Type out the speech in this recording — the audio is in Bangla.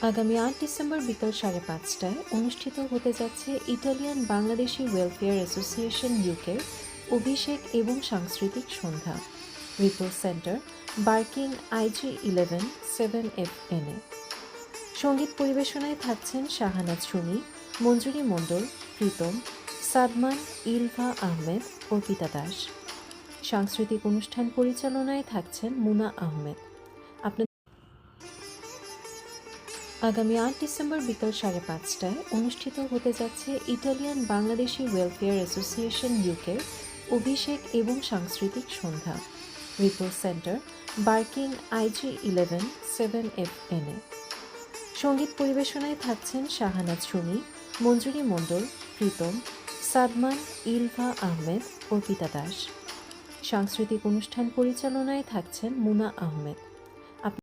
আগামী ৮ ডিসেম্বর বিকাল ৫:৩০টায় অনুষ্ঠিত হতে যাচ্ছে ইটালিয়ান বাংলাদেশি ওয়েলফেয়ার অ্যাসোসিয়েশন ইউকের অভিষেক এবং সাংস্কৃতিক সন্ধ্যা। রিপোর্ট সেন্টার, বার্কিং IG11 7FN-এ। সঙ্গীত পরিবেশনায় থাকছেন শাহানাজ সুমি, মঞ্জুরি মণ্ডল, প্রীতম, সাদমান, ইলভা আহমেদ, অর্পিতা দাস। সাংস্কৃতিক অনুষ্ঠান পরিচালনায় থাকছেন মুনা আহমেদ। আগামী ৮ ডিসেম্বর বিকাল ৫:৩০টায় অনুষ্ঠিত হতে যাচ্ছে ইটালিয়ান বাংলাদেশি ওয়েলফেয়ার অ্যাসোসিয়েশন ইউকের অভিষেক এবং সাংস্কৃতিক সন্ধ্যা। রিপোর্ট সেন্টার, বার্কিং IG11 7FN-এ। সঙ্গীত পরিবেশনায় থাকছেন শাহানাজ সুমি, মঞ্জুরি মণ্ডল, প্রীতম, সাদমান, ইলভা আহমেদ, অর্পিতা দাস। সাংস্কৃতিক অনুষ্ঠান পরিচালনায় থাকছেন মুনা আহমেদ।